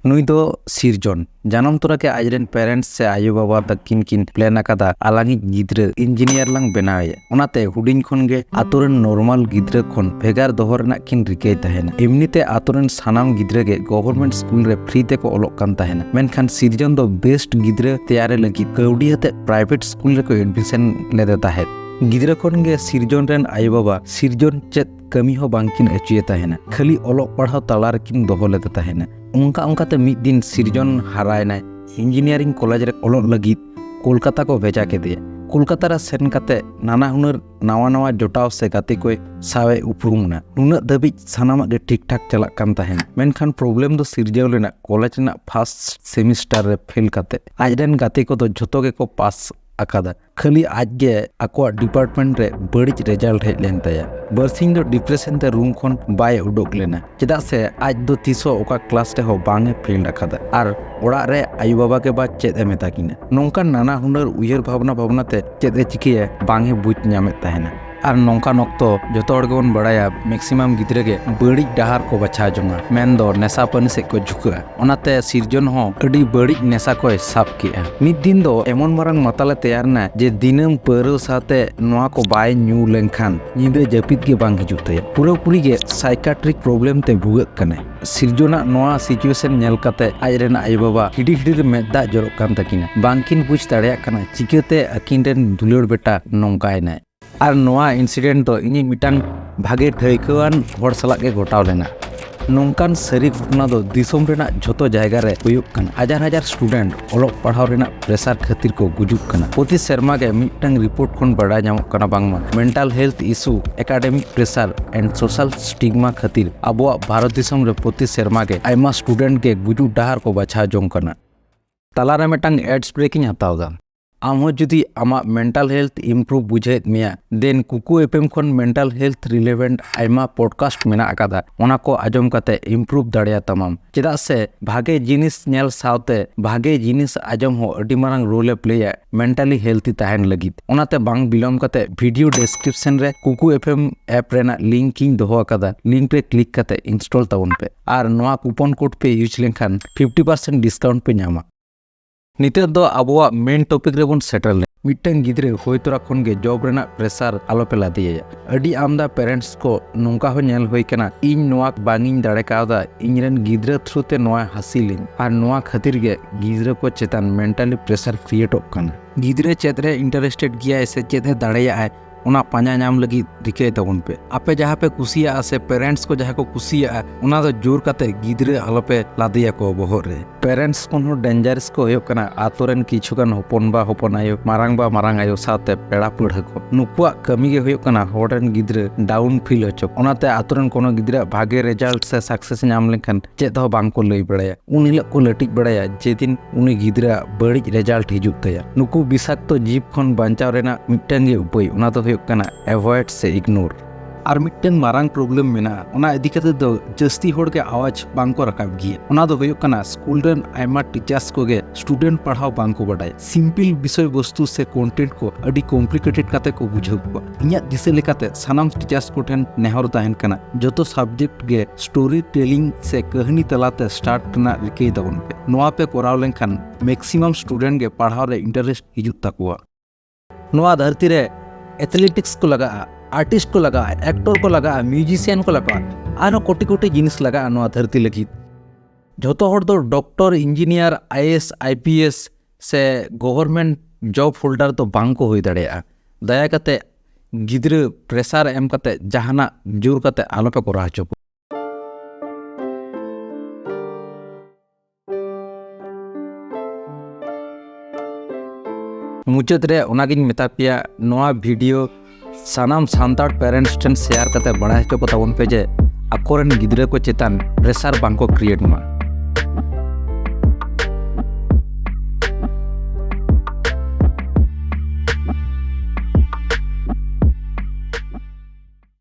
नुई दो सिरजन जानम तोरा के आजरेन पेरेंट्स से आयो बाबा तकिन किन प्लान आकादा आलांगी गिद्रे इंजीनियर लांग बनावे ओनाते हुडिंग खन गे आतोरेन नॉर्मल गिद्रे खन भेगार दोहो रेनाक किन रिकेय तहेना एमनिते आतोरेन सानाम गिद्रे गे गवर्नमेंट स्कूल रे फ्री ते को ओलोक कान तहेना मेनखान सिरजन दो बेस्ट गिद्रे तैयारे लगी कौडी हते प्राइवेट स्कूल रे को एडमिशन लेदे ताहे गिद्रे खन गे सिरजन रेन आयो बाबा सिरजन चेत कमी हो बांकिन अचुए तहेना खाली ओलोक पढ़ाव तलार किन दोहो लेदे तहेना उनका उनकाते मिद दिन सिरजन हरायना इंजीनियरिंग कॉलेज रे ओलोक लगी कोलकाता को भेजा के दिए कोलकाता रे सेन काते नाना हुनर नवा नवा जोटाव से गाते कोई सावे उपरुमना नुना दबी सानामा गे ठीक ठाक चलक कान तहेना मेनखान प्रॉब्लम दो सिरजन लेना कॉलेज ना फर्स्ट सेमिस्टर रे फेल काते आजरेन गाते को तो झोतो गे को पास आकादा खाली आज गे आको डिपार्टमेंट रे बड़ी रिजल्ट हेज लेन ताया बरसिंग दो डिप्रेशन ते रूम खन बाय उडोक लेना चेदा से आज दो तीसो ओका क्लास रे हो बांगे फेल आकादा आर ओड़ा रे आयु बाबा के बाद चेद ए मेता किना नोंका नाना हुनर उयहर भावना ते चेद ए चिकिए बांगे बुझ ᱧᱟᱢᱮᱫ ताहेना और नौका नक्तो जो बन बड़ाया मैक्सिमम गिद्रे के बड़ी डहार को बचा जोंगा मेन दो नेशा पानी से को झुका ओनाते सिरजन हो अड़ी बड़ी नेशा को साब किया मिद दिन दो एमन मारंग मतले तैयार ना जे दिनम पेरो साथे नोआ को बाय न्यू लेनखान निदे जपित के बांग हिजुते पूरा पूरी के साइकाट्रिक प्रॉब्लम ते भुगत कने सिरजोना नोआ सिचुएशन नेल काते आजरेन आय बाबा हिडी हिडी मेदा जरोक कान तकिना बांकिन बुझ दाड़िया कना चिकेते अकिन रेन दुलड़ बेटा नोंकायना और नोआ इंसिडेंट तो इनी मिटांग भागे ठैकान हर सलाक के घटाव लेना नोंकान सारी घटना दो दिसोम रेना झोतो जायगा रे हुयुक कना हजार हजार स्टूडेंट ओलोक पढ़ाव रेना प्रेसार खातिर को गुजुक कना प्रति शर्मा के मिटांग रिपोर्ट खन बड़ा ᱧᱟᱢᱚᱜ कना बांगमा mental health issue academic pressure and social stigma खातिर आबो भारत दिसोम रे प्रति शर्मा के आयमा स्टूडेंट के गुजुक डहार को बछा जोंग कना तालारे मिटांग एड्स ब्रेकिंग हतावदा आम जुदी आमा मेंटल हेल्थ इम्प्रूव बुझेत मिया देन कुकु एफएम खन mental health relevant Aima podcast मेना आकादा ओना को आजम काते इम्प्रूव दाड़िया तमाम चेदा से भागे जिनिस नेल सावते भागे जिनिस आजम हो अडी मारंग रोल प्लेया मेंटली हेल्थी ताहेन लगित ओनाते बांग बिलम काते वीडियो डिस्क्रिप्शन रे कुकु एफएम ऐप रेना लिंक इन दोहो आकादा लिंक पे क्लिक काते इंस्टॉल ताउन पे आर नोआ कूपन कोड पे यूज लेनखान 50% डिस्काउंट पे ᱧᱟᱢᱟ निते दो आबोआ मेन टॉपिक रे बोन सेटल मिटन गिद्रे होयतरा खन गे जॉब रेना प्रेसार आलो पे लादिया अडी आमदा पेरेंट्स को नोंका हो नेल होय कना इन नोआ बांगिन दाड़े कादा इनरेन गिद्रे थ्रू ते नोआ हासिलिन आर नोआ खातिर गे गिद्रे को चेतन मेंटली प्रेसार क्रिएट ऑफ कना गिद्रे चेतरे इंटरेस्टेड गिया ऐसे चेते दाड़ेया है उना पांजा नाम लगी रिके तबन पे आपे जहाँ पे कुसिया से पेरेंट्स को जहाँ को कुसिया उना दो जोर काते गिद्रे आलो पे लादिया को बोहर रे पेरेंट्स को डेंजरस को होयो कना आतोरेन किछुगान होपनबा होपन आयो मारांग आयो साथे पेड़ा पढ़ा को नुकुआ कमी गे होयो कना होरेन गिद्रे डाउन फील होचो ओनाते आतोरेन कोनो गिद्रे भागे रिजल्ट से सक्सेस नाम लेखन चेद हो बांग को लई बड़ाया उन हिल को लटिज बड़ाया जेदिन उनी गिद्रे बड़ी रिजल्ट हिजुक तया नुकु बिसाक्तो जीव खन बांचाव रेना मिटन गे उपाय ओना तो अवॉइड से इग्नोर और मिटन मारंग प्रॉब्लम मेना ओना इदिकते दो जस्ती होड़ के आवाज बांको रकाब गिया ओना दो होयो कना स्कूल रेन आयमा टीचर्स को गे स्टूडेंट पढ़ाव बांको बडाय सिंपल विषय वस्तु से कंटेंट को अडी कॉम्प्लिकेटेड काते को बुझाव को इnya दिसे लेकाते सानाम टीचर्स को ठेन नेहर ताहेन कना जतो सब्जेक्ट गे स्टोरी टेलिंग से कहानी तलाते स्टार्ट करना रिके दबन पे नोआ पे कोराव लेनखान मैक्सिमम स्टूडेंट गे पढ़ाव रे इंटरेस्ट हिजुत ताकुआ नोआ धरती रे एथलेटिक्स को लगा आर्टिस्ट को लगा एक्टर को लगा म्यूजिशियन को लगा आरो कोटी कोटी जिनिस लगा नोआ धरती लगी जोतो हर दो डॉक्टर इंजीनियर आईएएस आईपीएस से गवर्नमेंट जॉब होल्डर तो बांग को होई दाड़ेया दया कते गिद्रे प्रेसार एम कते जहाना जोर कते आलो पे कोरा हचो मुचाद रे ओनागिन मेता पिया नोआ वीडियो सानाम सांताड़ पेरेंट्स ठन शेयर कते बड़ा हचो को ताबन पे जे आकोरेन गिद्रे को चेतन प्रेसार बांको क्रिएट मा।